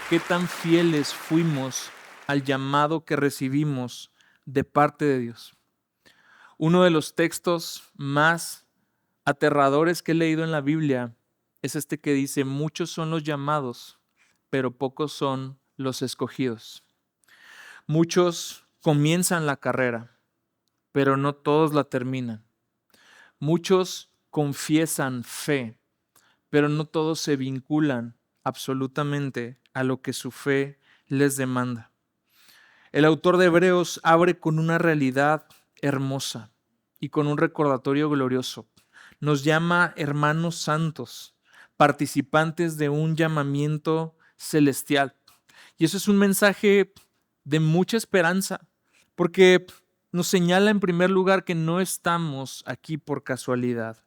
qué tan fieles fuimos al llamado que recibimos de parte de Dios. Uno de los textos más aterradores que he leído en la Biblia es este que dice: muchos son los llamados, pero pocos son los escogidos. Muchos comienzan la carrera, pero no todos la terminan. Muchos confiesan fe, pero no todos se vinculan absolutamente a lo que su fe les demanda. El autor de Hebreos abre con una realidad hermosa y con un recordatorio glorioso. Nos llama hermanos santos, participantes de un llamamiento celestial. Y eso es un mensaje de mucha esperanza, porque nos señala en primer lugar que no estamos aquí por casualidad,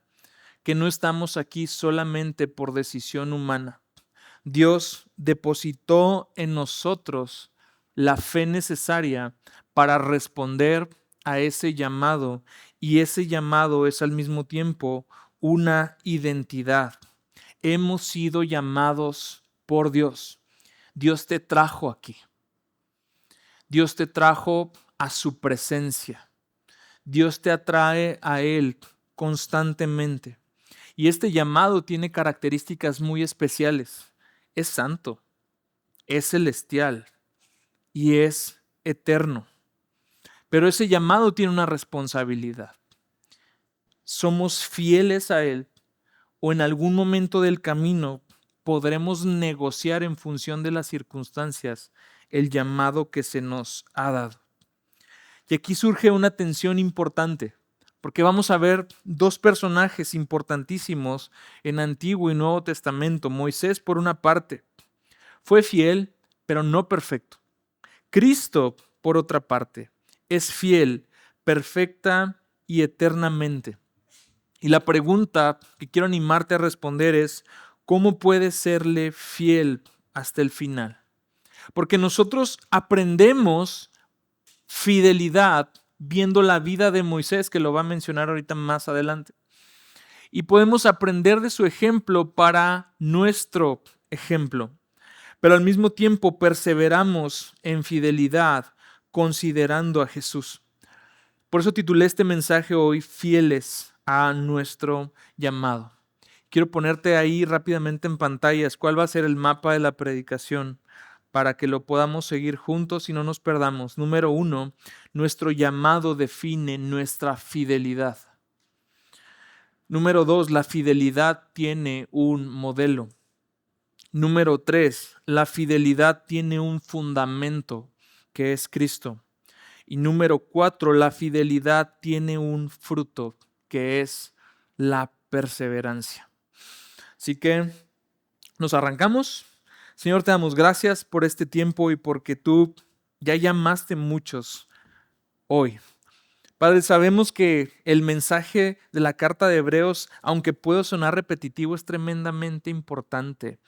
que no estamos aquí solamente por decisión humana. Dios depositó en nosotros la fe necesaria para responder a ese llamado, y ese llamado es al mismo tiempo una identidad. Hemos sido llamados por Dios. Dios te trajo aquí. Dios te trajo a su presencia. Dios te atrae a Él constantemente. Y este llamado tiene características muy especiales. Es santo, es celestial y es eterno. Pero ese llamado tiene una responsabilidad. ¿Somos fieles a Él o en algún momento del camino podremos negociar en función de las circunstancias el llamado que se nos ha dado? Y aquí surge una tensión importante, porque vamos a ver dos personajes importantísimos en Antiguo y Nuevo Testamento. Moisés, por una parte, fue fiel, pero no perfecto. Cristo, por otra parte, es fiel, perfecta y eternamente. Y la pregunta que quiero animarte a responder es: ¿cómo puedes serle fiel hasta el final? Porque nosotros aprendemos fidelidad viendo la vida de Moisés, que lo va a mencionar ahorita más adelante. Y podemos aprender de su ejemplo para nuestro ejemplo. Pero al mismo tiempo perseveramos en fidelidad considerando a Jesús. Por eso titulé este mensaje hoy: Fieles a nuestro llamado. Quiero ponerte ahí rápidamente en pantallas cuál va a ser el mapa de la predicación para que lo podamos seguir juntos y no nos perdamos. Número 1, nuestro llamado define nuestra fidelidad. Número 2, la fidelidad tiene un modelo. Número 3, la fidelidad tiene un fundamento, que es Cristo. Y número 4, la fidelidad tiene un fruto, que es la perseverancia. Así que nos arrancamos. Señor, te damos gracias por este tiempo y porque tú ya llamaste muchos hoy. Padre, sabemos que el mensaje de la carta de Hebreos, aunque pueda sonar repetitivo, es tremendamente importante.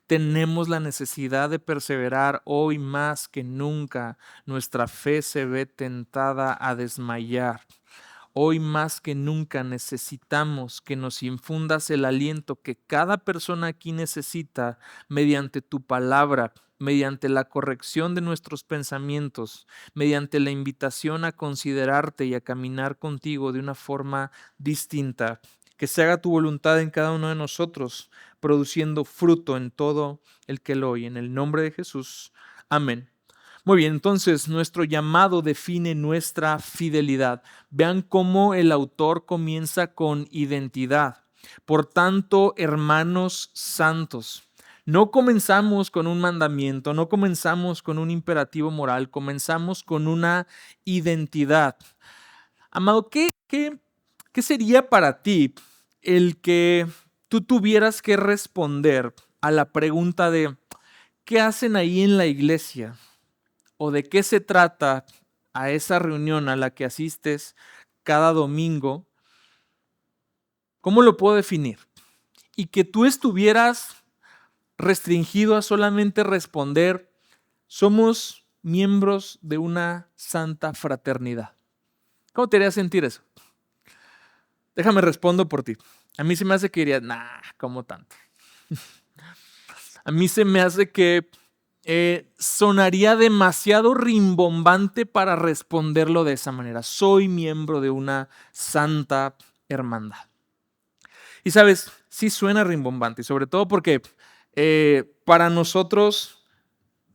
Tenemos la necesidad de perseverar hoy más que nunca. Nuestra fe se ve tentada a desmayar. Hoy más que nunca necesitamos que nos infundas el aliento que cada persona aquí necesita mediante tu palabra, mediante la corrección de nuestros pensamientos, mediante la invitación a considerarte y a caminar contigo de una forma distinta. Que se haga tu voluntad en cada uno de nosotros, produciendo fruto en todo el que lo oye. En el nombre de Jesús. Amén. Muy bien, entonces nuestro llamado define nuestra fidelidad. Vean cómo el autor comienza con identidad. Por tanto, hermanos santos, no comenzamos con un mandamiento, no comenzamos con un imperativo moral, comenzamos con una identidad. Amado, ¿qué sería para ti el que tú tuvieras que responder a la pregunta de ¿qué hacen ahí en la iglesia? ¿O de qué se trata a esa reunión a la que asistes cada domingo? ¿Cómo lo puedo definir? Y que tú estuvieras restringido a solamente responder: somos miembros de una santa fraternidad. ¿Cómo te haría sentir eso? Déjame respondo por ti. A mí se me hace que dirías: ¿cómo tanto? A mí se me hace que sonaría demasiado rimbombante para responderlo de esa manera. Soy miembro de una santa hermandad. Y sabes, sí suena rimbombante, sobre todo porque para nosotros,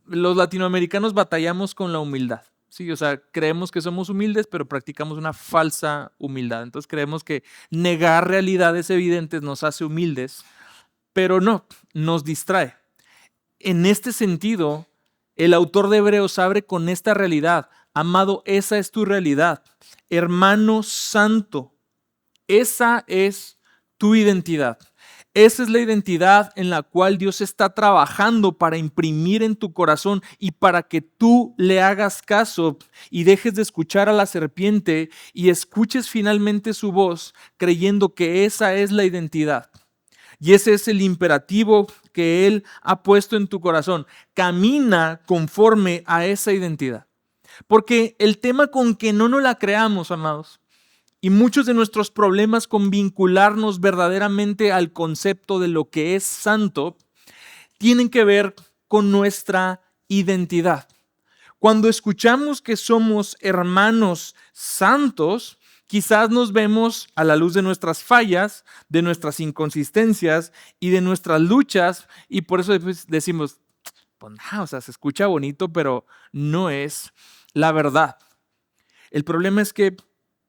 los latinoamericanos, batallamos con la humildad. Sí, o sea, creemos que somos humildes, pero practicamos una falsa humildad. Entonces creemos que negar realidades evidentes nos hace humildes, pero no, nos distrae. En este sentido, el autor de Hebreos abre con esta realidad. Amado, esa es tu realidad. Hermano santo, esa es tu identidad. Esa es la identidad en la cual Dios está trabajando para imprimir en tu corazón y para que tú le hagas caso y dejes de escuchar a la serpiente y escuches finalmente su voz, creyendo que esa es la identidad. Y ese es el imperativo que Él ha puesto en tu corazón. Camina conforme a esa identidad. Porque el tema con que no nos la creamos, amados, y muchos de nuestros problemas con vincularnos verdaderamente al concepto de lo que es santo, tienen que ver con nuestra identidad. Cuando escuchamos que somos hermanos santos, quizás nos vemos a la luz de nuestras fallas, de nuestras inconsistencias y de nuestras luchas, y por eso decimos, pues nada, o sea, se escucha bonito, pero no es la verdad. El problema es que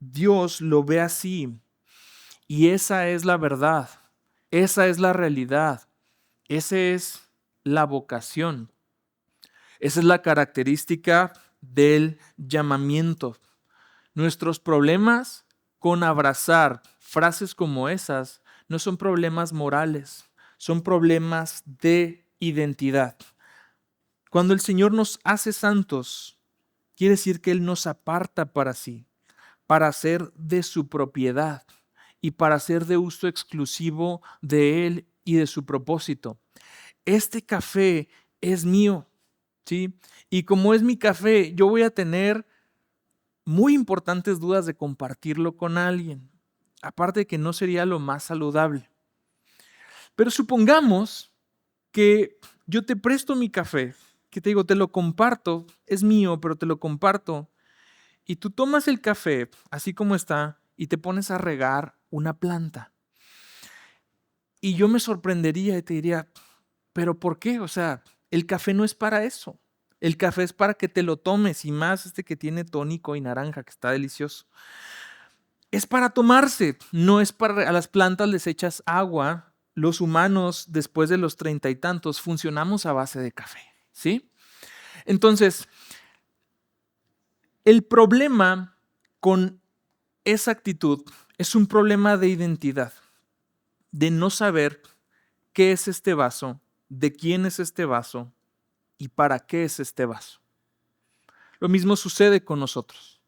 Dios lo ve así, y esa es la verdad, esa es la realidad, esa es la vocación. Esa es la característica del llamamiento. Nuestros problemas con abrazar frases como esas no son problemas morales, son problemas de identidad. Cuando el Señor nos hace santos, quiere decir que Él nos aparta para sí, para ser de su propiedad y para ser de uso exclusivo de Él y de su propósito. Este café es mío. ¿Sí? Y como es mi café, yo voy a tener muy importantes dudas de compartirlo con alguien. Aparte de que no sería lo más saludable. Pero supongamos que yo te presto mi café, que te digo, te lo comparto, es mío, pero te lo comparto. Y tú tomas el café, así como está, y te pones a regar una planta. Y yo me sorprendería y te diría, ¿pero por qué? O sea, el café no es para eso. El café es para que te lo tomes, y más este que tiene tónico y naranja, que está delicioso. Es para tomarse, no es para... A las plantas les echas agua. Los humanos, después de los 30 y tantos, funcionamos a base de café, ¿sí? Entonces, el problema con esa actitud es un problema de identidad, de no saber qué es este vaso, de quién es este vaso y para qué es este vaso. Lo mismo sucede con nosotros.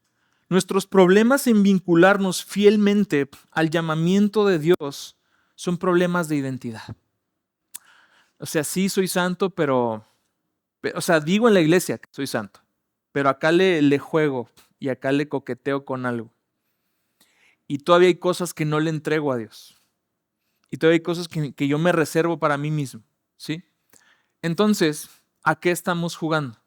Nuestros problemas en vincularnos fielmente al llamamiento de Dios son problemas de identidad. O sea, sí soy santo, pero o sea, digo en la iglesia que soy santo, pero acá le juego y acá le coqueteo con algo. Y todavía hay cosas que no le entrego a Dios. Y todavía hay cosas que yo me reservo para mí mismo, ¿sí? Entonces, ¿a qué estamos jugando?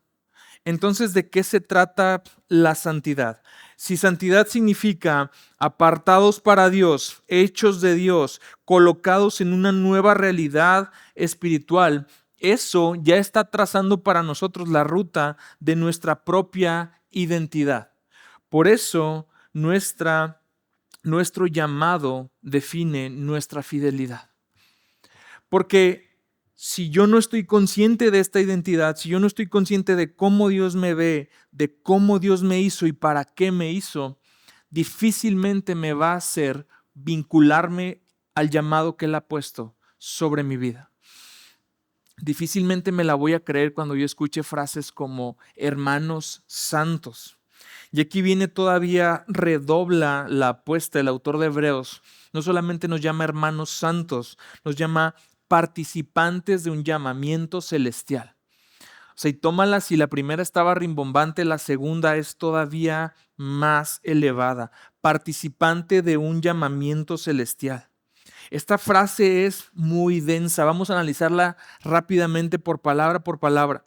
Entonces, ¿de qué se trata la santidad? Si santidad significa apartados para Dios, hechos de Dios, colocados en una nueva realidad espiritual, eso ya está trazando para nosotros la ruta de nuestra propia identidad. Por eso, nuestro llamado define nuestra fidelidad. Porque si yo no estoy consciente de esta identidad, si yo no estoy consciente de cómo Dios me ve, de cómo Dios me hizo y para qué me hizo, difícilmente me va a hacer vincularme al llamado que Él ha puesto sobre mi vida. Difícilmente me la voy a creer cuando yo escuche frases como hermanos santos. Y aquí viene todavía, redobla la apuesta el autor de Hebreos. No solamente nos llama hermanos santos, nos llama participantes de un llamamiento celestial. O sea, y tómala, si la primera estaba rimbombante, la segunda es todavía más elevada. Participante de un llamamiento celestial. Esta frase es muy densa. Vamos a analizarla rápidamente por palabra por palabra.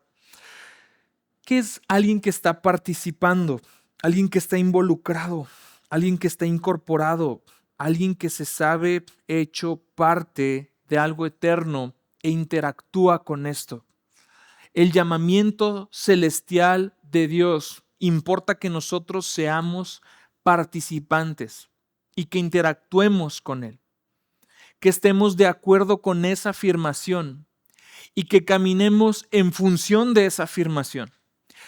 ¿Qué es alguien que está participando? Alguien que está involucrado, alguien que está incorporado, alguien que se sabe hecho parte de algo eterno e interactúa con esto. El llamamiento celestial de Dios importa que nosotros seamos participantes y que interactuemos con Él, que estemos de acuerdo con esa afirmación y que caminemos en función de esa afirmación.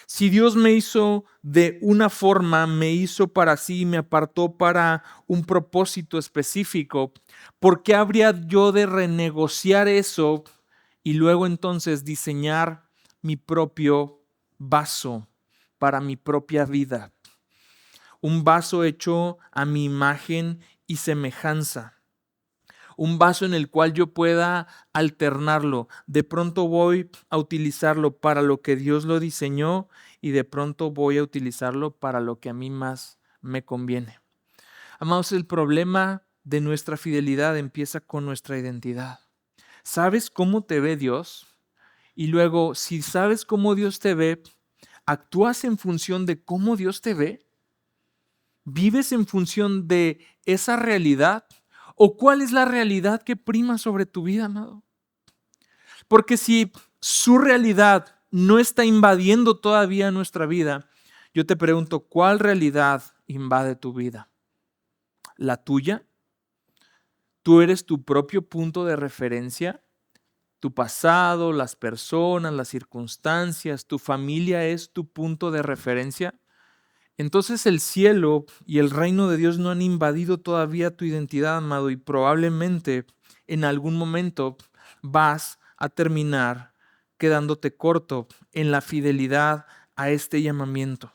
Si Dios me hizo de una forma, me hizo para sí, me apartó para un propósito específico, ¿por qué habría yo de renegociar eso y luego entonces diseñar mi propio vaso para mi propia vida? Un vaso hecho a mi imagen y semejanza. Un vaso en el cual yo pueda alternarlo. De pronto voy a utilizarlo para lo que Dios lo diseñó y de pronto voy a utilizarlo para lo que a mí más me conviene. Amados, el problema de nuestra fidelidad empieza con nuestra identidad. ¿Sabes cómo te ve Dios? Y luego, si sabes cómo Dios te ve, ¿actúas en función de cómo Dios te ve? ¿Vives en función de esa realidad? ¿O cuál es la realidad que prima sobre tu vida, amado? Porque si su realidad no está invadiendo todavía nuestra vida, yo te pregunto, ¿cuál realidad invade tu vida? ¿La tuya? ¿Tú eres tu propio punto de referencia? ¿Tu pasado, las personas, las circunstancias, tu familia es tu punto de referencia? Entonces el cielo y el reino de Dios no han invadido todavía tu identidad, amado, y probablemente en algún momento vas a terminar quedándote corto en la fidelidad a este llamamiento.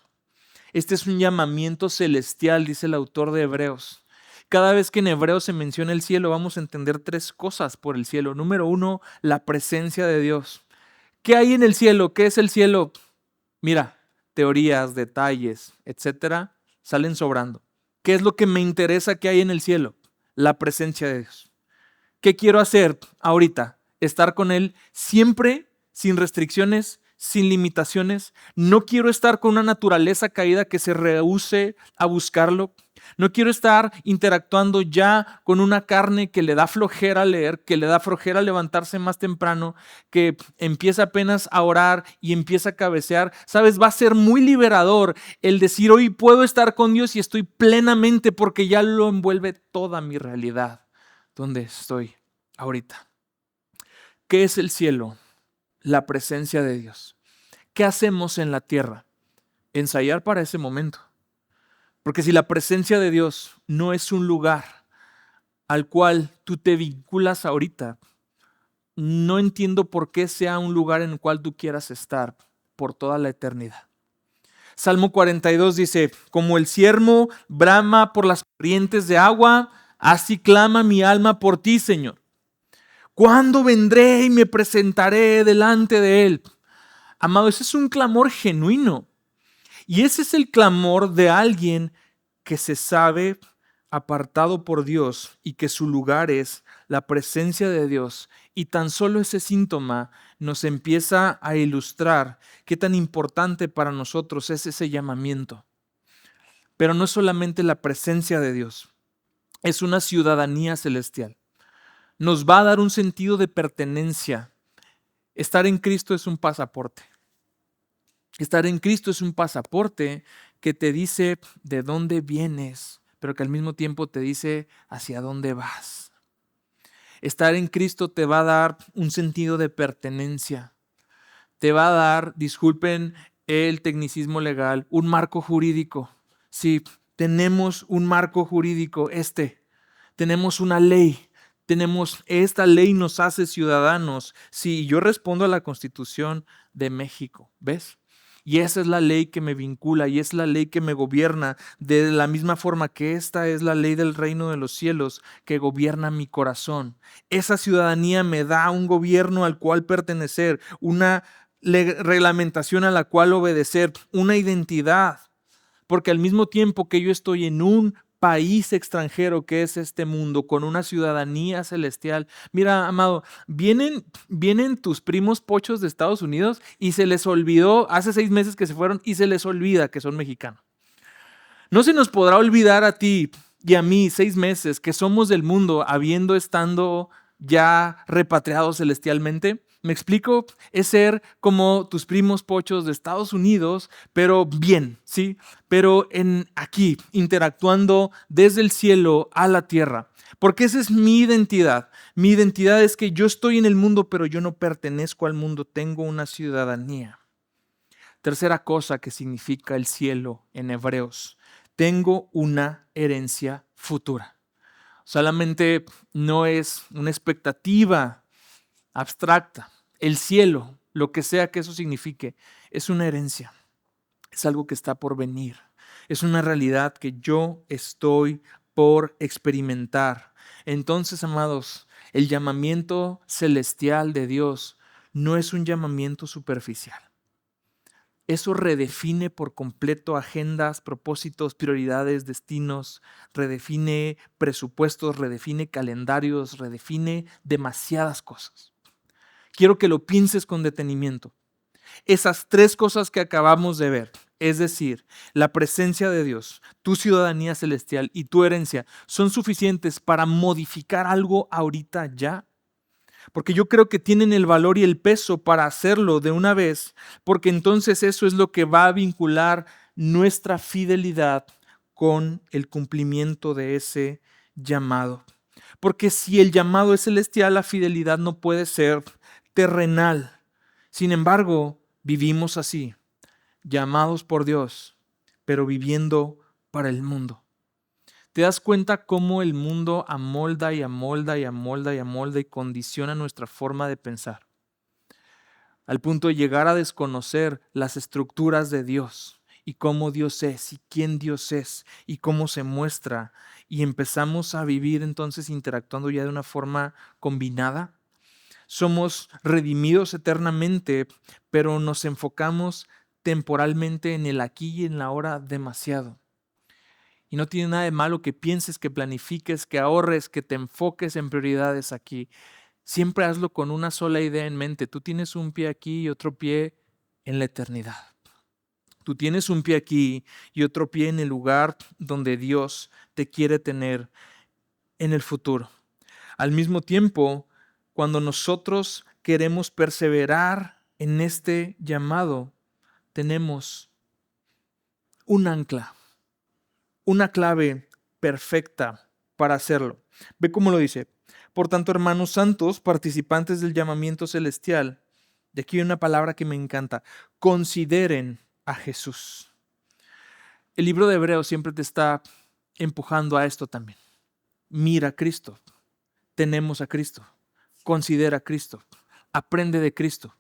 Este es un llamamiento celestial, dice el autor de Hebreos. Cada vez que en Hebreos se menciona el cielo, vamos a entender tres cosas por el cielo. Número uno, la presencia de Dios. ¿Qué hay en el cielo? ¿Qué es el cielo? Mira, teorías, detalles, etcétera, salen sobrando. ¿Qué es lo que me interesa que hay en el cielo? La presencia de Dios. ¿Qué quiero hacer ahorita? Estar con Él siempre, sin restricciones, sin limitaciones. No quiero estar con una naturaleza caída que se rehúse a buscarlo. No quiero estar interactuando ya con una carne que le da flojera leer, que le da flojera levantarse más temprano, que empieza apenas a orar y empieza a cabecear. ¿Sabes? Va a ser muy liberador el decir, hoy puedo estar con Dios y estoy plenamente porque ya lo envuelve toda mi realidad donde estoy ahorita. ¿Qué es el cielo? La presencia de Dios. ¿Qué hacemos en la tierra? Ensayar para ese momento. Porque si la presencia de Dios no es un lugar al cual tú te vinculas ahorita, no entiendo por qué sea un lugar en el cual tú quieras estar por toda la eternidad. Salmo 42 dice, como el ciervo brama por las corrientes de agua, así clama mi alma por ti, Señor. ¿Cuándo vendré y me presentaré delante de Él? Amado, ese es un clamor genuino. Y ese es el clamor de alguien que se sabe apartado por Dios y que su lugar es la presencia de Dios. Y tan solo ese síntoma nos empieza a ilustrar qué tan importante para nosotros es ese llamamiento. Pero no es solamente la presencia de Dios, es una ciudadanía celestial. Nos va a dar un sentido de pertenencia. Estar en Cristo es un pasaporte. Estar en Cristo es un pasaporte que te dice de dónde vienes, pero que al mismo tiempo te dice hacia dónde vas. Estar en Cristo te va a dar un sentido de pertenencia. Te va a dar, disculpen el tecnicismo legal, un marco jurídico. Sí, tenemos un marco jurídico, tenemos una ley. Esta ley nos hace ciudadanos. Sí, yo respondo a la Constitución de México, ¿ves? Y esa es la ley que me vincula y es la ley que me gobierna de la misma forma que esta es la ley del reino de los cielos que gobierna mi corazón. Esa ciudadanía me da un gobierno al cual pertenecer, una reglamentación a la cual obedecer, una identidad. Porque al mismo tiempo que yo estoy en un país extranjero que es este mundo, con una ciudadanía celestial. Mira, amado, vienen tus primos pochos de Estados Unidos y se les olvidó, hace 6 meses que se fueron y se les olvida que son mexicanos. No se nos podrá olvidar a ti y a mí 6 meses que somos del mundo, estando ya repatriados celestialmente. ¿Me explico? Es ser como tus primos pochos de Estados Unidos, pero bien, ¿sí? Pero aquí, interactuando desde el cielo a la tierra. Porque esa es mi identidad. Mi identidad es que yo estoy en el mundo, pero yo no pertenezco al mundo. Tengo una ciudadanía. Tercera cosa que significa el cielo en Hebreos. Tengo una herencia futura. Solamente no es una expectativa abstracta. El cielo, lo que sea que eso signifique, es una herencia. Es algo que está por venir. Es una realidad que yo estoy por experimentar. Entonces, amados, el llamamiento celestial de Dios no es un llamamiento superficial. Eso redefine por completo agendas, propósitos, prioridades, destinos, redefine presupuestos, redefine calendarios, redefine demasiadas cosas. Quiero que lo pienses con detenimiento. Esas 3 cosas que acabamos de ver, es decir, la presencia de Dios, tu ciudadanía celestial y tu herencia, ¿son suficientes para modificar algo ahorita ya? Porque yo creo que tienen el valor y el peso para hacerlo de una vez, porque entonces eso es lo que va a vincular nuestra fidelidad con el cumplimiento de ese llamado. Porque si el llamado es celestial, la fidelidad no puede ser terrenal. Sin embargo, vivimos así, llamados por Dios, pero viviendo para el mundo. ¿Te das cuenta cómo el mundo amolda y amolda y amolda y amolda y condiciona nuestra forma de pensar? Al punto de llegar a desconocer las estructuras de Dios y cómo Dios es y quién Dios es y cómo se muestra, y empezamos a vivir entonces interactuando ya de una forma combinada. Somos redimidos eternamente, pero nos enfocamos temporalmente en el aquí y en la ahora demasiado. Y no tiene nada de malo que pienses, que planifiques, que ahorres, que te enfoques en prioridades aquí. Siempre hazlo con una sola idea en mente. Tú tienes un pie aquí y otro pie en la eternidad. Tú tienes un pie aquí y otro pie en el lugar donde Dios te quiere tener en el futuro. Al mismo tiempo, cuando nosotros queremos perseverar en este llamado, tenemos un ancla, una clave perfecta para hacerlo. Ve cómo lo dice. Por tanto, hermanos santos, participantes del llamamiento celestial, de aquí hay una palabra que me encanta, consideren a Jesús. El libro de Hebreos siempre te está empujando a esto también. Mira a Cristo, tenemos a Cristo, considera a Cristo, aprende de Cristo.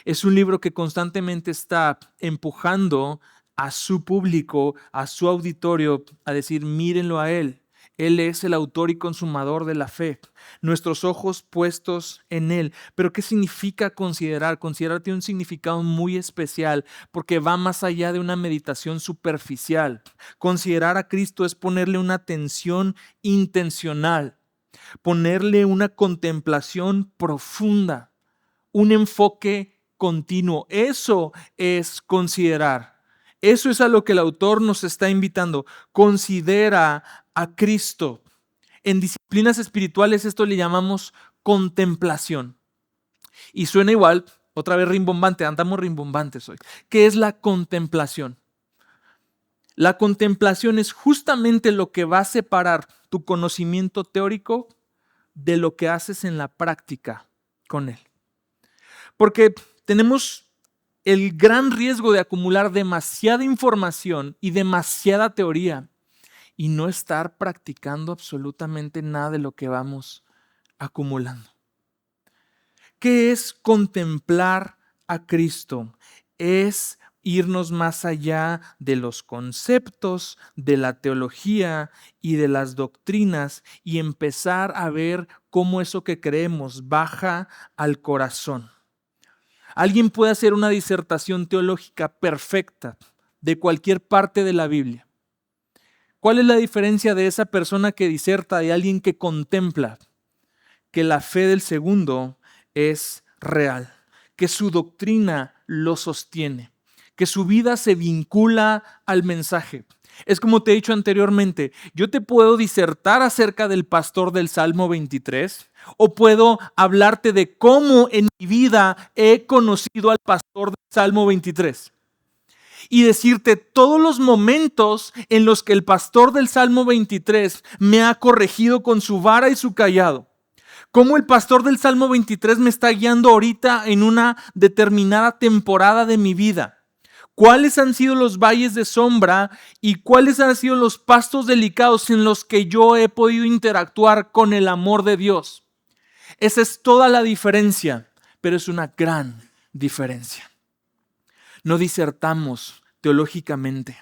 Es un libro que constantemente está empujando a su público, a su auditorio, a decir, mírenlo a Él. Él es el autor y consumador de la fe. Nuestros ojos puestos en Él. Pero ¿qué significa considerar? Considerar tiene un significado muy especial porque va más allá de una meditación superficial. Considerar a Cristo es ponerle una atención intencional, ponerle una contemplación profunda, un enfoque continuo. Eso es considerar. Eso es a lo que el autor nos está invitando. Considera a Cristo. En disciplinas espirituales esto le llamamos contemplación. Y suena igual, otra vez rimbombante, andamos rimbombantes hoy. ¿Qué es la contemplación? La contemplación es justamente lo que va a separar tu conocimiento teórico de lo que haces en la práctica con él. Porque tenemos el gran riesgo de acumular demasiada información y demasiada teoría y no estar practicando absolutamente nada de lo que vamos acumulando. ¿Qué es contemplar a Cristo? Es irnos más allá de los conceptos, de la teología y de las doctrinas y empezar a ver cómo eso que creemos baja al corazón. Alguien puede hacer una disertación teológica perfecta de cualquier parte de la Biblia. ¿Cuál es la diferencia de esa persona que diserta y alguien que contempla? Que la fe del segundo es real, que su doctrina lo sostiene, que su vida se vincula al mensaje. Es como te he dicho anteriormente, yo te puedo disertar acerca del pastor del Salmo 23 o puedo hablarte de cómo en mi vida he conocido al pastor del Salmo 23 y decirte todos los momentos en los que el pastor del Salmo 23 me ha corregido con su vara y su cayado. Cómo el pastor del Salmo 23 me está guiando ahorita en una determinada temporada de mi vida. ¿Cuáles han sido los valles de sombra y cuáles han sido los pastos delicados en los que yo he podido interactuar con el amor de Dios? Esa es toda la diferencia, pero es una gran diferencia. No disertamos teológicamente.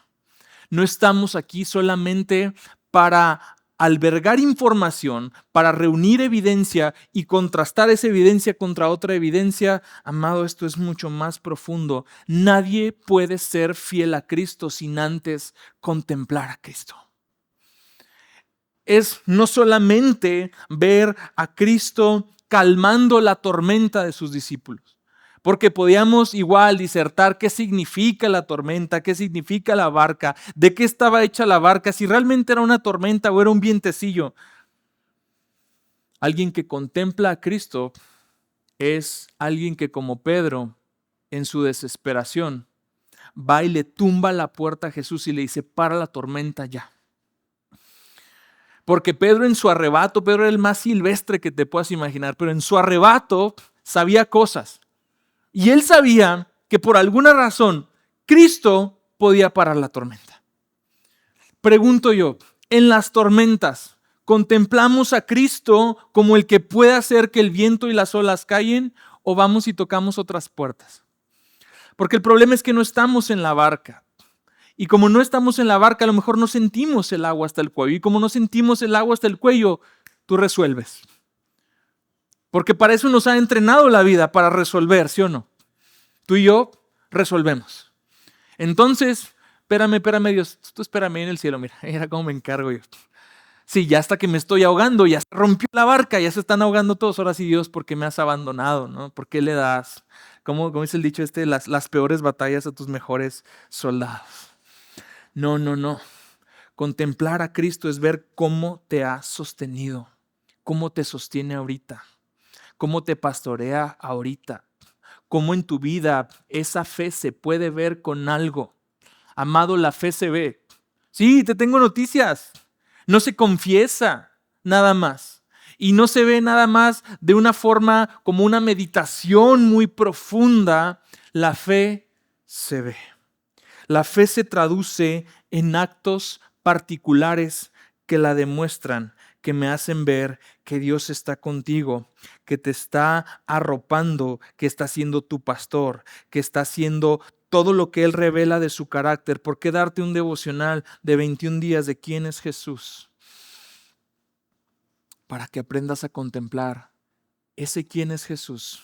No estamos aquí solamente para albergar información, para reunir evidencia y contrastar esa evidencia contra otra evidencia. Amado, esto es mucho más profundo. Nadie puede ser fiel a Cristo sin antes contemplar a Cristo. Es no solamente ver a Cristo calmando la tormenta de sus discípulos, porque podíamos igual disertar qué significa la tormenta, qué significa la barca, de qué estaba hecha la barca, si realmente era una tormenta o era un vientecillo. Alguien que contempla a Cristo es alguien que, como Pedro, en su desesperación, va y le tumba la puerta a Jesús y le dice, para la tormenta ya. Porque Pedro en su arrebato, Pedro era el más silvestre que te puedas imaginar, pero en su arrebato sabía cosas. Y él sabía que por alguna razón Cristo podía parar la tormenta. Pregunto yo, en las tormentas, ¿contemplamos a Cristo como el que puede hacer que el viento y las olas callen o vamos y tocamos otras puertas? Porque el problema es que no estamos en la barca. Y como no estamos en la barca, a lo mejor no sentimos el agua hasta el cuello. Y como no sentimos el agua hasta el cuello, tú resuelves. Porque para eso nos ha entrenado la vida, para resolver, ¿sí o no? Tú y yo resolvemos. Entonces, espérame Dios, tú espérame en el cielo, mira cómo me encargo yo. Sí, ya hasta que me estoy ahogando, ya se rompió la barca, ya se están ahogando todos. Ahora sí, Dios, ¿por qué me has abandonado? ¿No? ¿Por qué le das? Como dice el dicho las peores batallas a tus mejores soldados. No. Contemplar a Cristo es ver cómo te ha sostenido, cómo te sostiene ahorita, cómo te pastorea ahorita, cómo en tu vida esa fe se puede ver con algo. Amado, la fe se ve. Sí, te tengo noticias. No se confiesa nada más. Y no se ve nada más de una forma como una meditación muy profunda. La fe se ve. La fe se traduce en actos particulares que la demuestran, que me hacen ver que Dios está contigo, que te está arropando, que está siendo tu pastor, que está haciendo todo lo que Él revela de su carácter. ¿Por qué darte un devocional de 21 días de quién es Jesús? Para que aprendas a contemplar ese quién es Jesús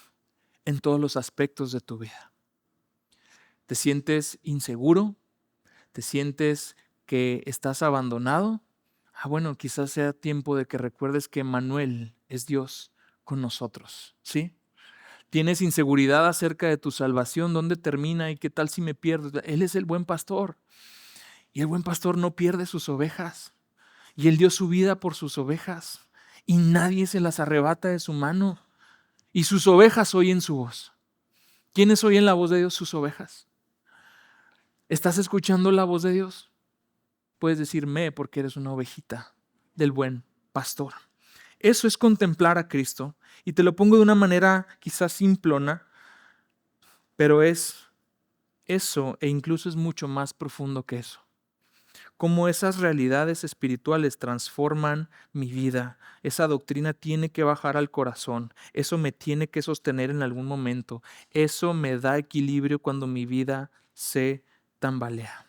en todos los aspectos de tu vida. ¿Te sientes inseguro? ¿Te sientes que estás abandonado? Bueno, quizás sea tiempo de que recuerdes que Emmanuel es Dios con nosotros, ¿sí? ¿Tienes inseguridad acerca de tu salvación? ¿Dónde termina y qué tal si me pierdo? Él es el buen pastor y el buen pastor no pierde sus ovejas y Él dio su vida por sus ovejas y nadie se las arrebata de su mano y sus ovejas oyen su voz. ¿Quiénes oyen la voz de Dios? Sus ovejas. ¿Estás escuchando la voz de Dios? Puedes decirme porque eres una ovejita del buen pastor. Eso es contemplar a Cristo. Y te lo pongo de una manera quizás simplona, pero es eso e incluso es mucho más profundo que eso. Cómo esas realidades espirituales transforman mi vida. Esa doctrina tiene que bajar al corazón. Eso me tiene que sostener en algún momento. Eso me da equilibrio cuando mi vida se tambalea.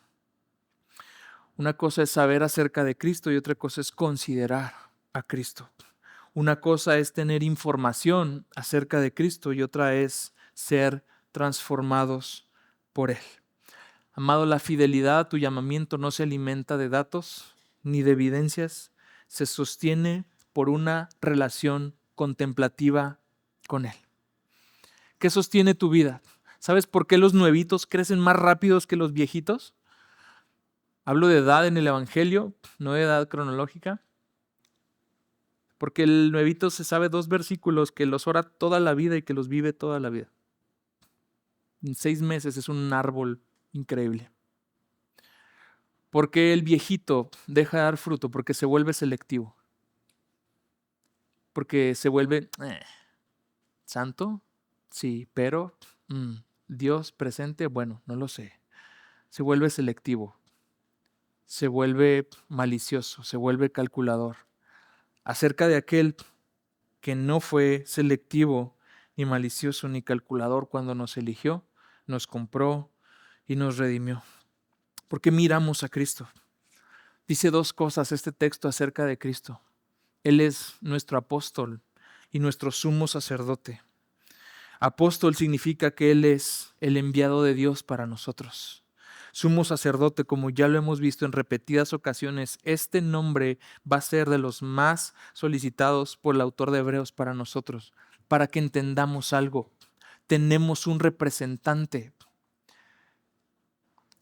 Una cosa es saber acerca de Cristo y otra cosa es considerar a Cristo. Una cosa es tener información acerca de Cristo y otra es ser transformados por Él. Amado, la fidelidad a tu llamamiento no se alimenta de datos, ni de evidencias, se sostiene por una relación contemplativa con Él. ¿Qué sostiene tu vida? ¿Sabes por qué los nuevitos crecen más rápidos que los viejitos? Hablo de edad en el Evangelio, no de edad cronológica. Porque el nuevito se sabe 2 versículos que los ora toda la vida y que los vive toda la vida. En 6 meses es un árbol increíble. Porque el viejito deja de dar fruto, porque se vuelve selectivo. Porque se vuelve santo, sí, pero Dios presente, bueno, no lo sé. Se vuelve selectivo, se vuelve malicioso, se vuelve calculador. Acerca de aquel que no fue selectivo, ni malicioso, ni calculador cuando nos eligió, nos compró y nos redimió. ¿Por qué miramos a Cristo? Dice 2 cosas este texto acerca de Cristo. Él es nuestro apóstol y nuestro sumo sacerdote. Apóstol significa que Él es el enviado de Dios para nosotros. Sumo sacerdote, como ya lo hemos visto en repetidas ocasiones, este nombre va a ser de los más solicitados por el autor de Hebreos para nosotros, para que entendamos algo. Tenemos un representante.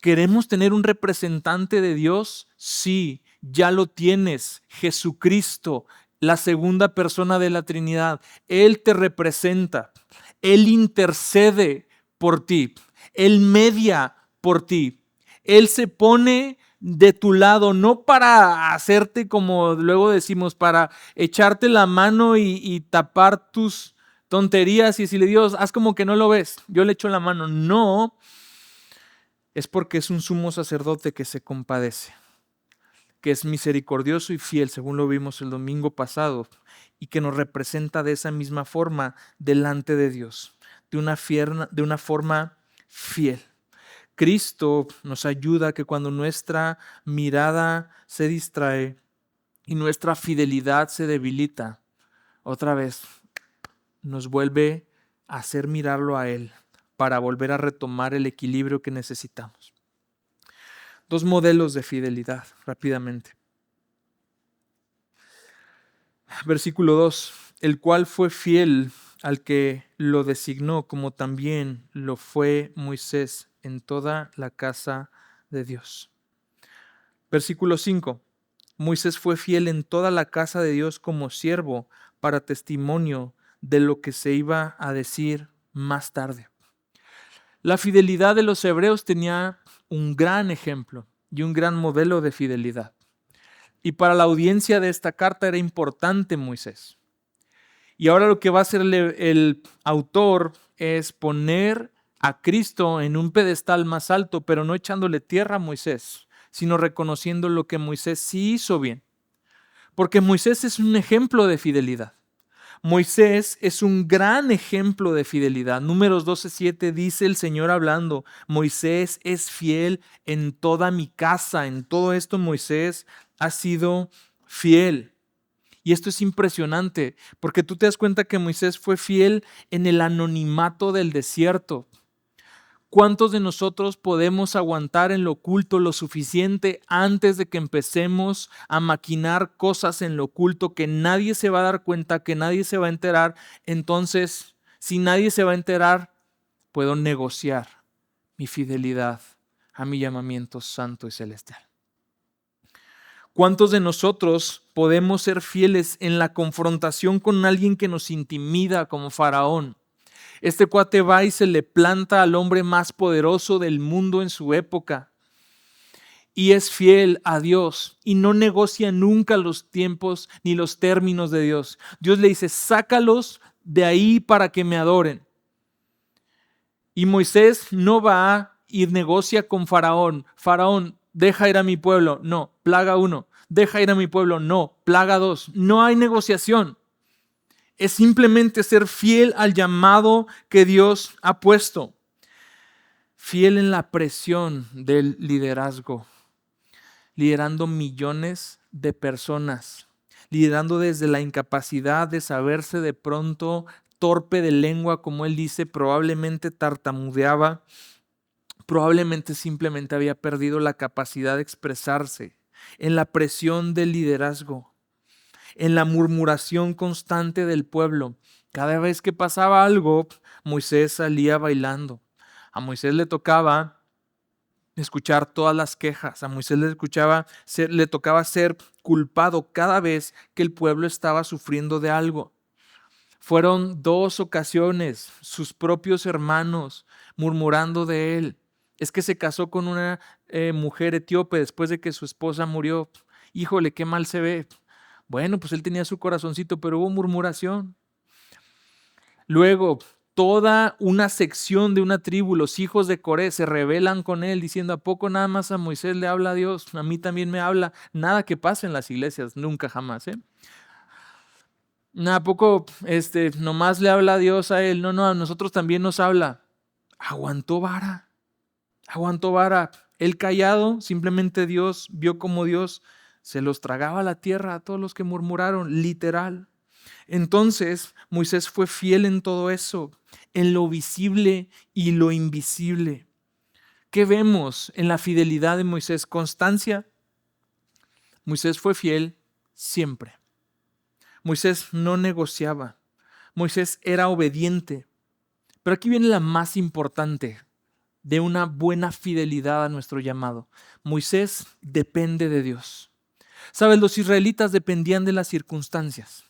¿Queremos tener un representante de Dios? Sí, ya lo tienes, Jesucristo, la segunda persona de la Trinidad. Él te representa, Él intercede por ti, Él media por ti. Él se pone de tu lado, no para hacerte como luego decimos, para echarte la mano y tapar tus tonterías y decirle, Dios, haz como que no lo ves, yo le echo la mano. No, es porque es un sumo sacerdote que se compadece, que es misericordioso y fiel, según lo vimos el domingo pasado, y que nos representa de esa misma forma delante de Dios, de una forma fiel. Cristo nos ayuda a que cuando nuestra mirada se distrae y nuestra fidelidad se debilita, otra vez nos vuelve a hacer mirarlo a Él para volver a retomar el equilibrio que necesitamos. 2 modelos de fidelidad, rápidamente. Versículo 2, el cual fue fiel al que lo designó, como también lo fue Moisés en toda la casa de Dios. Versículo 5, Moisés fue fiel en toda la casa de Dios como siervo para testimonio de lo que se iba a decir más tarde. La fidelidad de los hebreos tenía un gran ejemplo y un gran modelo de fidelidad. Y para la audiencia de esta carta era importante Moisés. Y ahora lo que va a hacer el autor es poner a Cristo en un pedestal más alto, pero no echándole tierra a Moisés, sino reconociendo lo que Moisés sí hizo bien. Porque Moisés es un ejemplo de fidelidad. Moisés es un gran ejemplo de fidelidad. Números 12:7 dice el Señor hablando, Moisés es fiel en toda mi casa. En todo esto Moisés ha sido fiel. Y esto es impresionante, porque tú te das cuenta que Moisés fue fiel en el anonimato del desierto. ¿Cuántos de nosotros podemos aguantar en lo oculto lo suficiente antes de que empecemos a maquinar cosas en lo oculto que nadie se va a dar cuenta, que nadie se va a enterar? Entonces, si nadie se va a enterar, puedo negociar mi fidelidad a mi llamamiento santo y celestial. ¿Cuántos de nosotros podemos ser fieles en la confrontación con alguien que nos intimida como Faraón? Este cuate va y se le planta al hombre más poderoso del mundo en su época y es fiel a Dios y no negocia nunca los tiempos ni los términos de Dios. Dios le dice, sácalos de ahí para que me adoren. Y Moisés no va y negocia con Faraón. Faraón, deja ir a mi pueblo. No, plaga 1. Deja ir a mi pueblo. No, plaga 2. No hay negociación. Es simplemente ser fiel al llamado que Dios ha puesto. Fiel en la presión del liderazgo. Liderando millones de personas. Liderando desde la incapacidad de saberse de pronto torpe de lengua, como él dice, probablemente tartamudeaba. Probablemente simplemente había perdido la capacidad de expresarse. en la presión del liderazgo, en la murmuración constante del pueblo. Cada vez que pasaba algo, Moisés salía bailando. A Moisés le tocaba escuchar todas las quejas. A Moisés le tocaba ser culpado cada vez que el pueblo estaba sufriendo de algo. Fueron 2 ocasiones sus propios hermanos murmurando de él. Es que se casó con una mujer etíope después de que su esposa murió. Híjole, qué mal se ve. Bueno, pues él tenía su corazoncito, pero hubo murmuración. Luego, toda una sección de una tribu, los hijos de Coré, se rebelan con él diciendo: ¿a poco nada más a Moisés le habla a Dios? A mí también me habla. Nada que pase en las iglesias, nunca jamás, ¿A poco nomás le habla a Dios a él? No, a nosotros también nos habla. Aguantó vara. Él callado, simplemente Dios vio como Dios se los tragaba a la tierra a todos los que murmuraron, literal. Entonces Moisés fue fiel en todo eso, en lo visible y lo invisible. ¿Qué vemos en la fidelidad de Moisés? Constancia. Moisés fue fiel siempre. Moisés no negociaba. Moisés era obediente. Pero aquí viene la más importante de una buena fidelidad a nuestro llamado. Moisés depende de Dios. ¿Sabes? Los israelitas dependían de las circunstancias.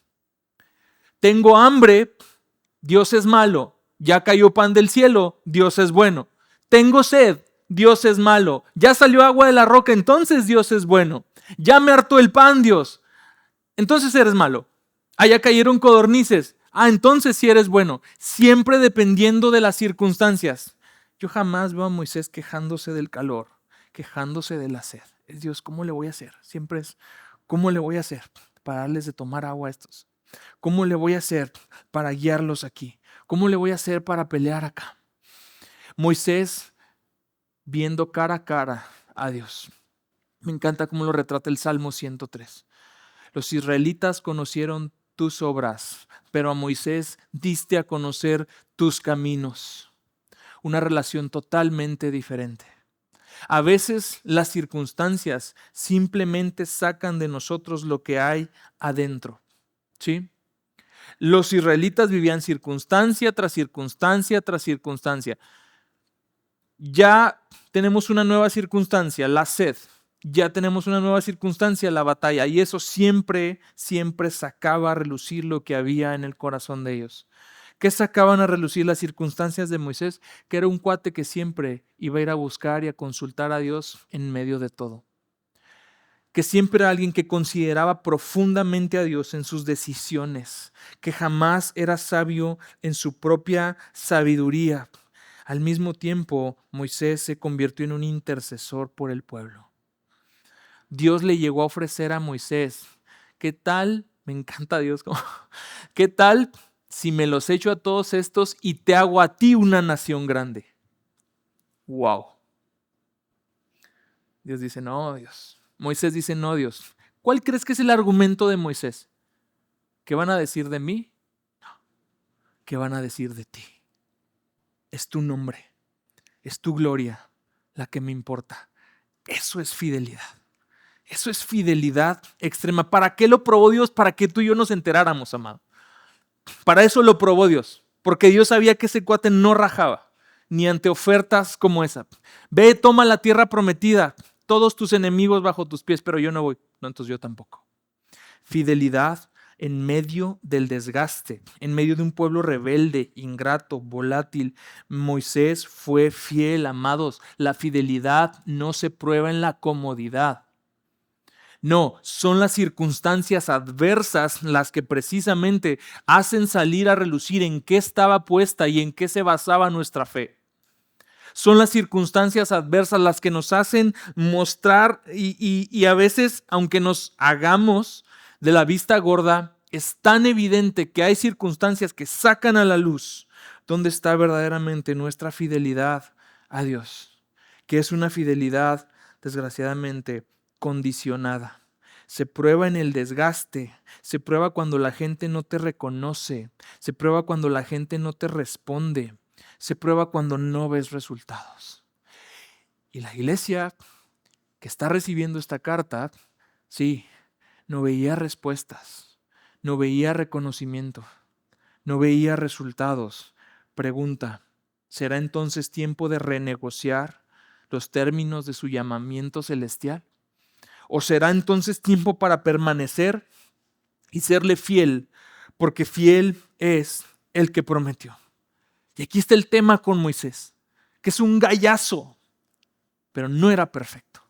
Tengo hambre, Dios es malo. Ya cayó pan del cielo, Dios es bueno. Tengo sed, Dios es malo. Ya salió agua de la roca, entonces Dios es bueno. Ya me hartó el pan, Dios. Entonces eres malo. Allá cayeron codornices. Entonces sí eres bueno. Siempre dependiendo de las circunstancias. Yo jamás veo a Moisés quejándose del calor, quejándose de la sed. Es Dios, ¿cómo le voy a hacer? Siempre es, ¿cómo le voy a hacer para darles de tomar agua a estos? ¿Cómo le voy a hacer para guiarlos aquí? ¿Cómo le voy a hacer para pelear acá? Moisés viendo cara a cara a Dios. Me encanta cómo lo retrata el Salmo 103. Los israelitas conocieron tus obras, pero a Moisés diste a conocer tus caminos. Una relación totalmente diferente. A veces las circunstancias simplemente sacan de nosotros lo que hay adentro. ¿Sí? Los israelitas vivían circunstancia tras circunstancia tras circunstancia. Ya tenemos una nueva circunstancia, la sed. Ya tenemos una nueva circunstancia, la batalla. Y eso siempre sacaba a relucir lo que había en el corazón de ellos. ¿Qué sacaban a relucir las circunstancias de Moisés? Que era un cuate que siempre iba a ir a buscar y a consultar a Dios en medio de todo. Que siempre era alguien que consideraba profundamente a Dios en sus decisiones, que jamás era sabio en su propia sabiduría. Al mismo tiempo, Moisés se convirtió en un intercesor por el pueblo. Dios le llegó a ofrecer a Moisés: ¿qué tal? Me encanta Dios. ¿Qué tal si me los echo a todos estos y te hago a ti una nación grande? ¡Wow! Dios dice: no, Dios. Moisés dice: no, Dios. ¿Cuál crees que es el argumento de Moisés? ¿Qué van a decir de mí? No. ¿Qué van a decir de ti? Es tu nombre, es tu gloria la que me importa. Eso es fidelidad. Eso es fidelidad extrema. ¿Para qué lo probó Dios? Para que tú y yo nos enteráramos, amado. Para eso lo probó Dios. Porque Dios sabía que ese cuate no rajaba, ni ante ofertas como esa. Ve, toma la tierra prometida, todos tus enemigos bajo tus pies, pero yo no voy. No, entonces yo tampoco. Fidelidad en medio del desgaste, en medio de un pueblo rebelde, ingrato, volátil. Moisés fue fiel, amados. La fidelidad no se prueba en la comodidad. No, son las circunstancias adversas las que precisamente hacen salir a relucir en qué estaba puesta y en qué se basaba nuestra fe. Son las circunstancias adversas las que nos hacen mostrar y a veces, aunque nos hagamos de la vista gorda, es tan evidente que hay circunstancias que sacan a la luz dónde está verdaderamente nuestra fidelidad a Dios, que es una fidelidad, desgraciadamente, condicionada. Se prueba en el desgaste, se prueba cuando la gente no te reconoce, se prueba cuando la gente no te responde, se prueba cuando no ves resultados. Y la iglesia que está recibiendo esta carta Sí, no veía respuestas, no veía reconocimiento, no veía resultados. Pregunta, ¿será entonces tiempo de renegociar los términos de su llamamiento celestial? ¿O será entonces tiempo para permanecer y serle fiel, porque fiel es el que prometió? Y aquí está el tema con Moisés, que es un gallazo, pero no era perfecto.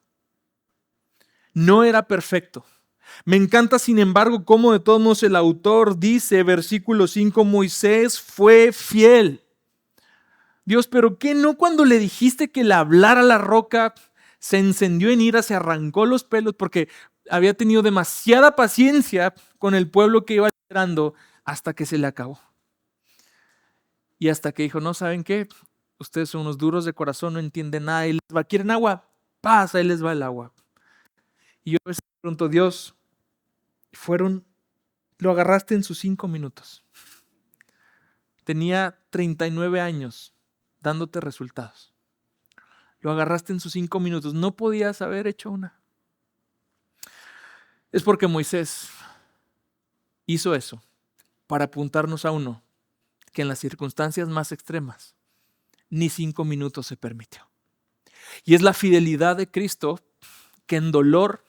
No era perfecto. Me encanta, sin embargo, cómo de todos modos el autor dice, versículo 5, Moisés fue fiel. Dios, ¿pero qué no cuando le dijiste que le hablara a la roca, se encendió en ira, se arrancó los pelos porque había tenido demasiada paciencia con el pueblo que iba liderando hasta que se le acabó? Y hasta que dijo, no, ¿saben qué? Ustedes son unos duros de corazón, no entienden nada. Y les va, ¿quieren agua? Pasa, ahí les va el agua. Y yo a veces pregunto, Dios, lo agarraste en sus 5 minutos. Tenía 39 años dándote resultados. Lo agarraste en sus 5 minutos. No podías haber hecho una. Es porque Moisés hizo eso para apuntarnos a uno que en las circunstancias más extremas ni 5 minutos se permitió. Y es la fidelidad de Cristo que en dolor,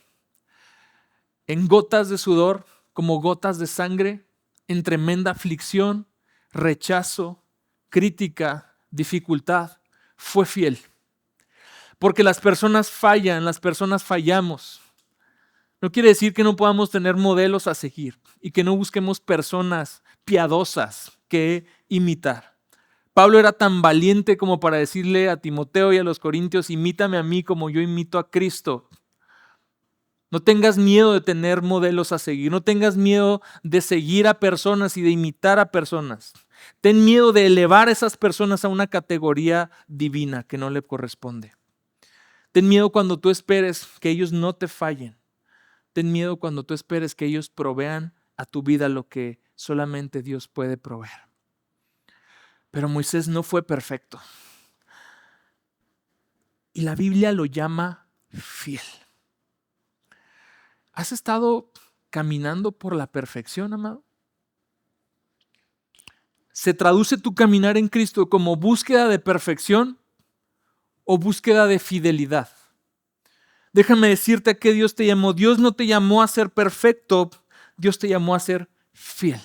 en gotas de sudor, como gotas de sangre, en tremenda aflicción, rechazo, crítica, dificultad, fue fiel. Porque las personas fallan, las personas fallamos. No quiere decir que no podamos tener modelos a seguir y que no busquemos personas piadosas que imitar. Pablo era tan valiente como para decirle a Timoteo y a los corintios, imítame a mí como yo imito a Cristo. No tengas miedo de tener modelos a seguir, no tengas miedo de seguir a personas y de imitar a personas. Ten miedo de elevar a esas personas a una categoría divina que no le corresponde. Ten miedo cuando tú esperes que ellos no te fallen. Ten miedo cuando tú esperes que ellos provean a tu vida lo que solamente Dios puede proveer. Pero Moisés no fue perfecto. Y la Biblia lo llama fiel. ¿Has estado caminando por la perfección, amado? ¿Se traduce tu caminar en Cristo como búsqueda de perfección o búsqueda de fidelidad? Déjame decirte a qué Dios te llamó. Dios no te llamó a ser perfecto, Dios te llamó a ser fiel.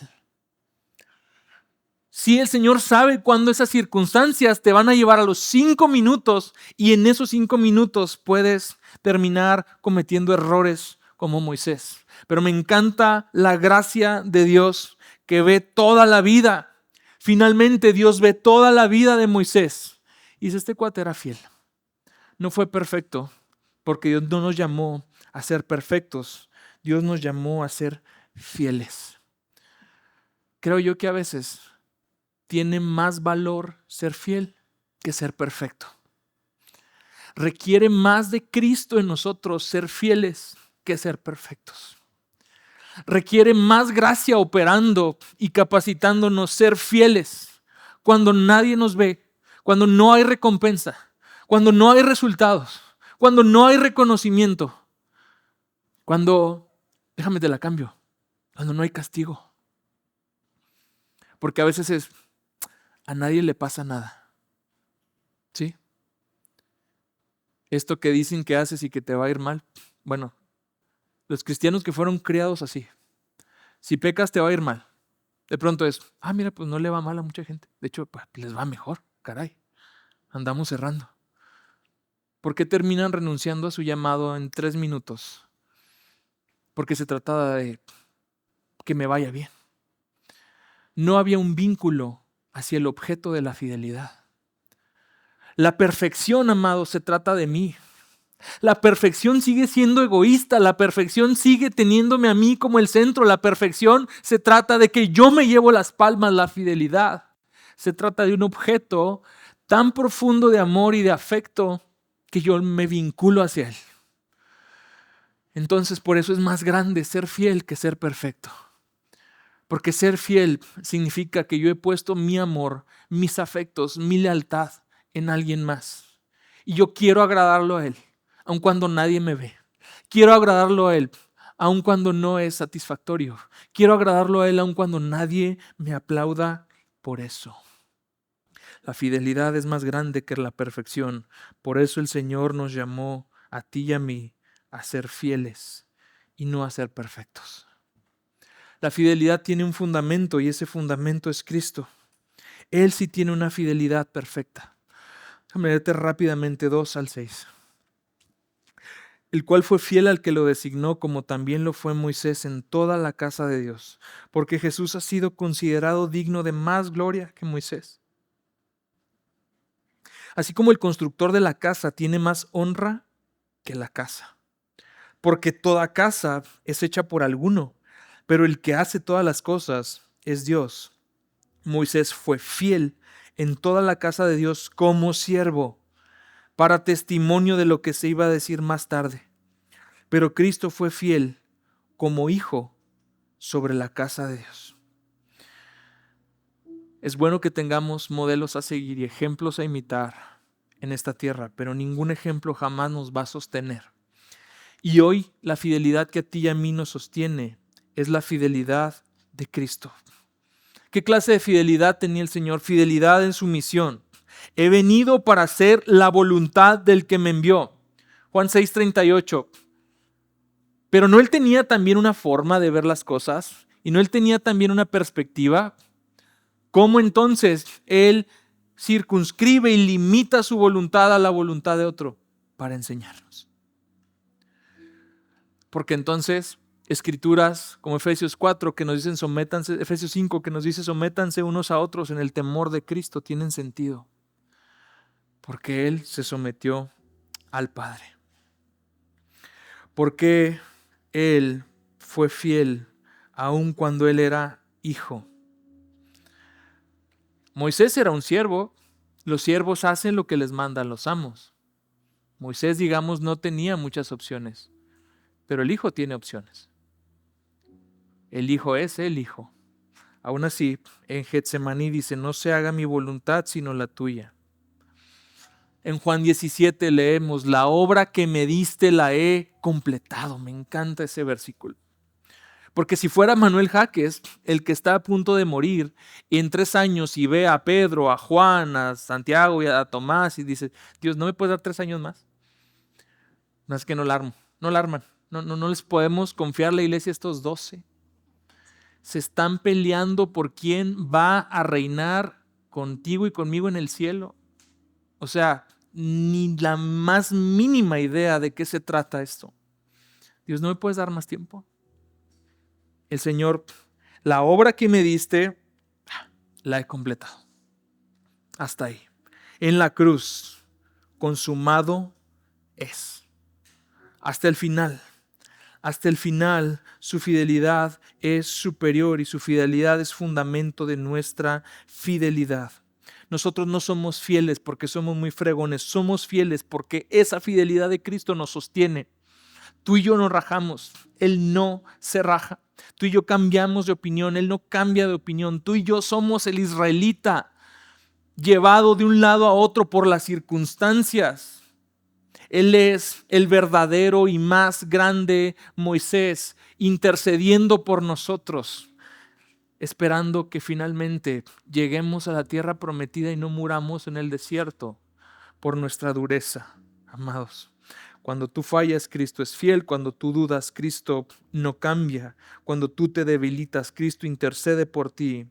Sí, el Señor sabe cuándo esas circunstancias te van a llevar a los 5 minutos y en esos 5 minutos puedes terminar cometiendo errores como Moisés. Pero me encanta la gracia de Dios que ve toda la vida. Finalmente Dios ve toda la vida de Moisés y dice, este cuate era fiel. No fue perfecto porque Dios no nos llamó a ser perfectos. Dios nos llamó a ser fieles. Creo yo que a veces tiene más valor ser fiel que ser perfecto. Requiere más de Cristo en nosotros ser fieles que ser perfectos. Requiere más gracia operando y capacitándonos ser fieles cuando nadie nos ve, cuando no hay recompensa, cuando no hay resultados, cuando no hay reconocimiento, cuando, déjame te la cambio, cuando no hay castigo. Porque a veces a nadie le pasa nada. ¿Sí? Esto que dicen que haces y que te va a ir mal. Bueno, los cristianos que fueron criados así. Si pecas te va a ir mal. De pronto es, mira, pues no le va mal a mucha gente. De hecho, pues, les va mejor, caray. Andamos errando. ¿Por qué terminan renunciando a su llamado en 3 minutos? Porque se trataba de que me vaya bien. No había un vínculo hacia el objeto de la fidelidad. La perfección, amado, se trata de mí. La perfección sigue siendo egoísta, la perfección sigue teniéndome a mí como el centro, la perfección se trata de que yo me llevo las palmas, la fidelidad. Se trata de un objeto tan profundo de amor y de afecto que yo me vinculo hacia él. Entonces por eso es más grande ser fiel que ser perfecto. Porque ser fiel significa que yo he puesto mi amor, mis afectos, mi lealtad en alguien más. Y yo quiero agradarlo a él, aun cuando nadie me ve. Quiero agradarlo a él, aun cuando no es satisfactorio. Quiero agradarlo a Él aun cuando nadie me aplauda por eso. La fidelidad es más grande que la perfección. Por eso el Señor nos llamó a ti y a mí a ser fieles y no a ser perfectos. La fidelidad tiene un fundamento y ese fundamento es Cristo. Él sí tiene una fidelidad perfecta. Déjame leerte rápidamente 2 al 6. El cual fue fiel al que lo designó, como también lo fue Moisés en toda la casa de Dios, porque Jesús ha sido considerado digno de más gloria que Moisés. Así como el constructor de la casa tiene más honra que la casa, porque toda casa es hecha por alguno, pero el que hace todas las cosas es Dios. Moisés fue fiel en toda la casa de Dios como siervo, para testimonio de lo que se iba a decir más tarde. Pero Cristo fue fiel como hijo sobre la casa de Dios. Es bueno que tengamos modelos a seguir y ejemplos a imitar en esta tierra, pero ningún ejemplo jamás nos va a sostener. Y hoy la fidelidad que a ti y a mí nos sostiene es la fidelidad de Cristo. ¿Qué clase de fidelidad tenía el Señor? Fidelidad en su misión. He venido para hacer la voluntad del que me envió. Juan 6:38. Pero ¿no Él tenía también una forma de ver las cosas? ¿Y no Él tenía también una perspectiva? ¿Cómo entonces Él circunscribe y limita su voluntad a la voluntad de otro? Para enseñarnos. Porque entonces escrituras como Efesios 4 que nos dicen sométanse, Efesios 5 que nos dice sométanse unos a otros en el temor de Cristo, tienen sentido. Porque Él se sometió al Padre. Porque Él fue fiel aun cuando Él era hijo. Moisés era un siervo. Los siervos hacen lo que les mandan los amos. Moisés, digamos, no tenía muchas opciones, pero el hijo tiene opciones. El hijo es el hijo. Aún así, en Getsemaní dice, no se haga mi voluntad sino la tuya. En Juan 17 leemos, la obra que me diste la he completado. Me encanta ese versículo. Porque si fuera Manuel Jaques, el que está a punto de morir, y en 3 años y ve a Pedro, a Juan, a Santiago y a Tomás y dice, Dios, ¿no me puedes dar 3 años más? No, es que no la arman. No les podemos confiar la iglesia a estos 12. Se están peleando por quién va a reinar contigo y conmigo en el cielo. O sea, ni la más mínima idea de qué se trata esto. Dios, ¿no me puedes dar más tiempo? El Señor, la obra que me diste, la he completado. Hasta ahí. En la cruz, consumado es. Hasta el final. Hasta el final, su fidelidad es superior y su fidelidad es fundamento de nuestra fidelidad. Nosotros no somos fieles porque somos muy fregones, somos fieles porque esa fidelidad de Cristo nos sostiene. Tú y yo nos rajamos, Él no se raja. Tú y yo cambiamos de opinión, Él no cambia de opinión. Tú y yo somos el israelita llevado de un lado a otro por las circunstancias. Él es el verdadero y más grande Moisés, intercediendo por nosotros, esperando que finalmente lleguemos a la tierra prometida y no muramos en el desierto por nuestra dureza. Amados, cuando tú fallas, Cristo es fiel. Cuando tú dudas, Cristo no cambia. Cuando tú te debilitas, Cristo intercede por ti.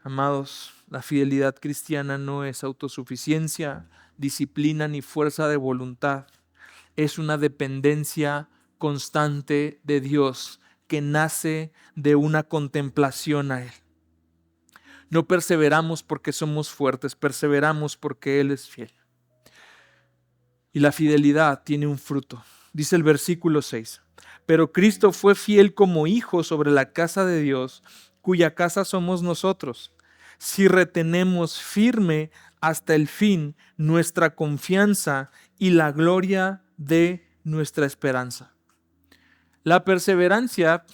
Amados, la fidelidad cristiana no es autosuficiencia, disciplina ni fuerza de voluntad. Es una dependencia constante de Dios que nace de una contemplación a Él. No perseveramos porque somos fuertes, perseveramos porque Él es fiel. Y la fidelidad tiene un fruto. Dice el versículo 6. Pero Cristo fue fiel como hijo sobre la casa de Dios, cuya casa somos nosotros. Si retenemos firme hasta el fin nuestra confianza y la gloria de nuestra esperanza. La perseverancia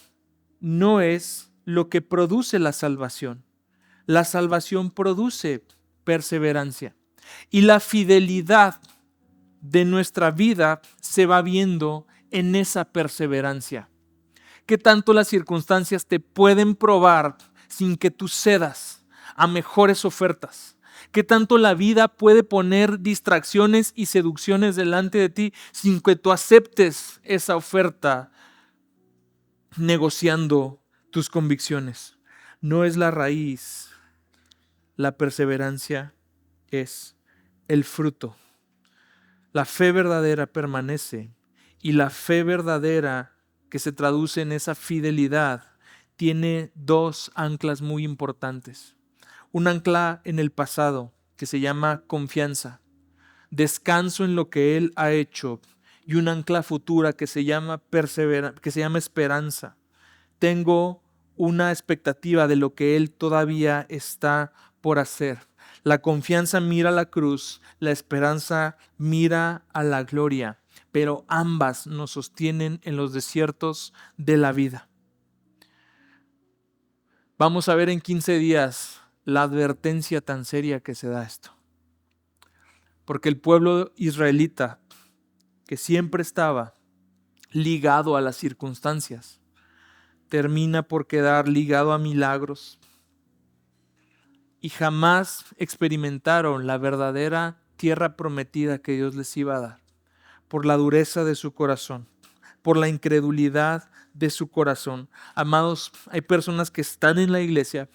no es lo que produce la salvación. La salvación produce perseverancia. Y la fidelidad de nuestra vida se va viendo en esa perseverancia. ¿Qué tanto las circunstancias te pueden probar sin que tú cedas a mejores ofertas? ¿Qué tanto la vida puede poner distracciones y seducciones delante de ti sin que tú aceptes esa oferta negociando tus convicciones? No es la raíz, la perseverancia es el fruto. La fe verdadera permanece y la fe verdadera que se traduce en esa fidelidad tiene dos anclas muy importantes. Un ancla en el pasado que se llama confianza, descanso en lo que Él ha hecho, y un ancla futura que se llama esperanza. Tengo una expectativa de lo que Él todavía está por hacer. La confianza mira a la cruz, la esperanza mira a la gloria, pero ambas nos sostienen en los desiertos de la vida. Vamos a ver en 15 días la advertencia tan seria que se da esto. Porque el pueblo israelita, que siempre estaba ligado a las circunstancias, termina por quedar ligado a milagros y jamás experimentaron la verdadera tierra prometida que Dios les iba a dar, por la dureza de su corazón, por la incredulidad de su corazón. Amados, hay personas que están en la iglesia,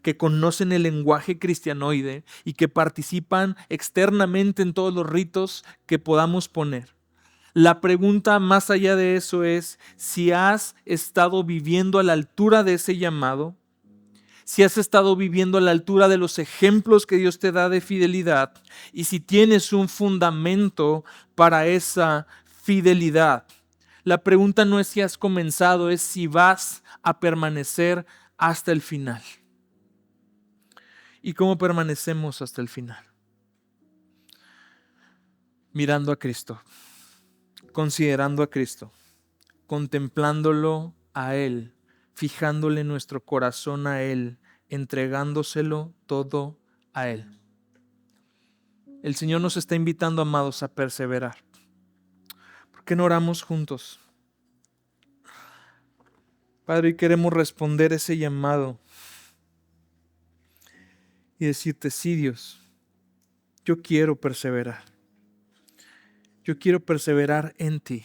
que conocen el lenguaje cristianoide y que participan externamente en todos los ritos que podamos poner. La pregunta más allá de eso es si has estado viviendo a la altura de ese llamado, si has estado viviendo a la altura de los ejemplos que Dios te da de fidelidad y si tienes un fundamento para esa fidelidad. La pregunta no es si has comenzado, es si vas a permanecer hasta el final. ¿Y cómo permanecemos hasta el final? Mirando a Cristo, considerando a Cristo, contemplándolo a Él, fijándole nuestro corazón a Él, entregándoselo todo a Él. El Señor nos está invitando, amados, a perseverar. ¿Por qué no oramos juntos? Padre, y queremos responder ese llamado y decirte, sí, Dios, yo quiero perseverar. Yo quiero perseverar en ti.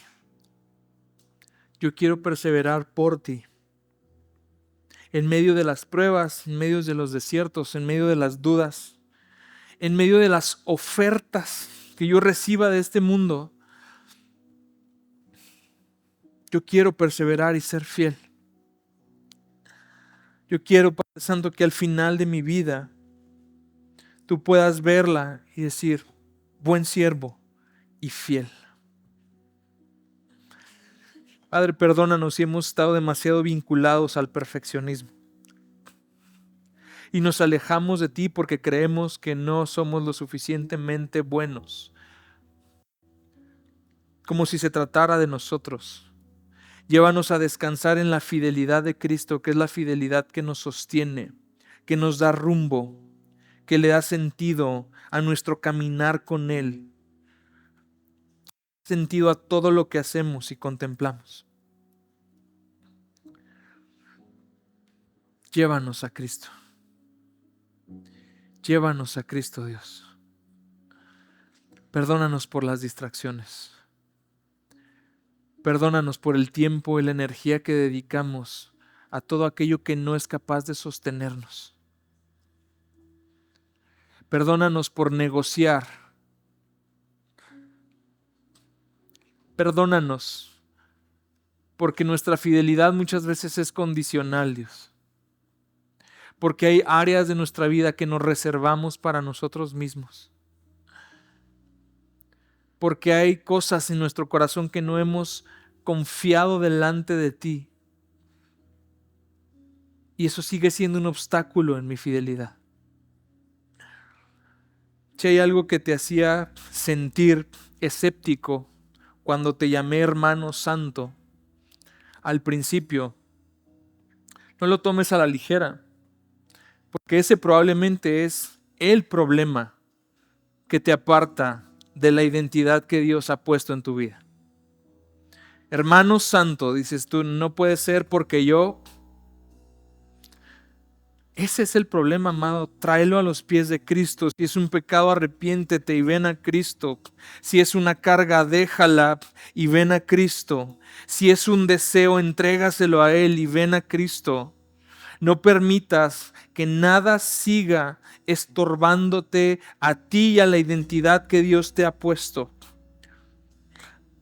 Yo quiero perseverar por ti. En medio de las pruebas, en medio de los desiertos, en medio de las dudas, en medio de las ofertas que yo reciba de este mundo, yo quiero perseverar y ser fiel. Yo quiero, Padre Santo, que al final de mi vida tú puedas verla y decir, buen siervo y fiel. Padre, perdónanos si hemos estado demasiado vinculados al perfeccionismo y nos alejamos de ti porque creemos que no somos lo suficientemente buenos, como si se tratara de nosotros. Llévanos a descansar en la fidelidad de Cristo, que es la fidelidad que nos sostiene, que nos da rumbo, que le da sentido a nuestro caminar con Él, sentido a todo lo que hacemos y contemplamos. Llévanos a Cristo. Llévanos a Cristo, Dios. Perdónanos por las distracciones. Perdónanos por el tiempo y la energía que dedicamos a todo aquello que no es capaz de sostenernos. Perdónanos por negociar. Perdónanos porque nuestra fidelidad muchas veces es condicional, Dios. Porque hay áreas de nuestra vida que nos reservamos para nosotros mismos. Porque hay cosas en nuestro corazón que no hemos confiado delante de ti. Y eso sigue siendo un obstáculo en mi fidelidad. Si hay algo que te hacía sentir escéptico cuando te llamé hermano santo al principio, no lo tomes a la ligera, porque ese probablemente es el problema que te aparta de la identidad que Dios ha puesto en tu vida. Hermano santo, dices tú, no puede ser porque yo... Ese es el problema, amado. Tráelo a los pies de Cristo. Si es un pecado, arrepiéntete y ven a Cristo. Si es una carga, déjala y ven a Cristo. Si es un deseo, entrégaselo a Él y ven a Cristo. No permitas que nada siga estorbándote a ti y a la identidad que Dios te ha puesto.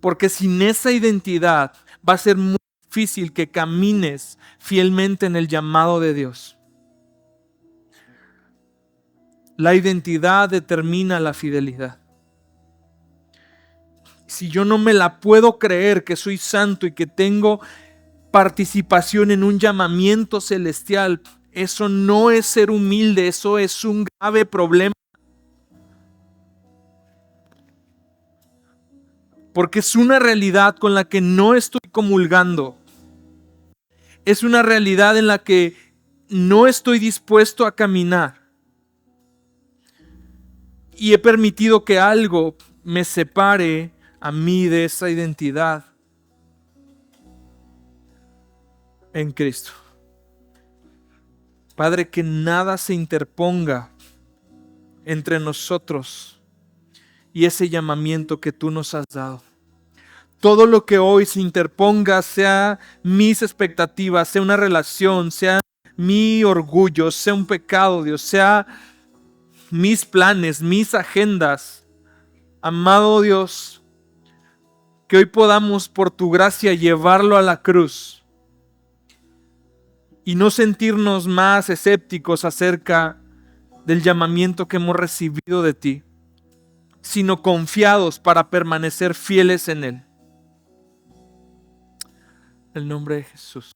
Porque sin esa identidad va a ser muy difícil que camines fielmente en el llamado de Dios. La identidad determina la fidelidad. Si yo no me la puedo creer que soy santo y que tengo participación en un llamamiento celestial, eso no es ser humilde, eso es un grave problema. Porque es una realidad con la que no estoy comulgando. Es una realidad en la que no estoy dispuesto a caminar. Y he permitido que algo me separe a mí de esa identidad en Cristo. Padre, que nada se interponga entre nosotros y ese llamamiento que tú nos has dado. Todo lo que hoy se interponga, sea mis expectativas, sea una relación, sea mi orgullo, sea un pecado, Dios, sea mis planes, mis agendas. Amado Dios, que hoy podamos por tu gracia llevarlo a la cruz y no sentirnos más escépticos acerca del llamamiento que hemos recibido de ti, sino confiados para permanecer fieles en él. En el nombre de Jesús.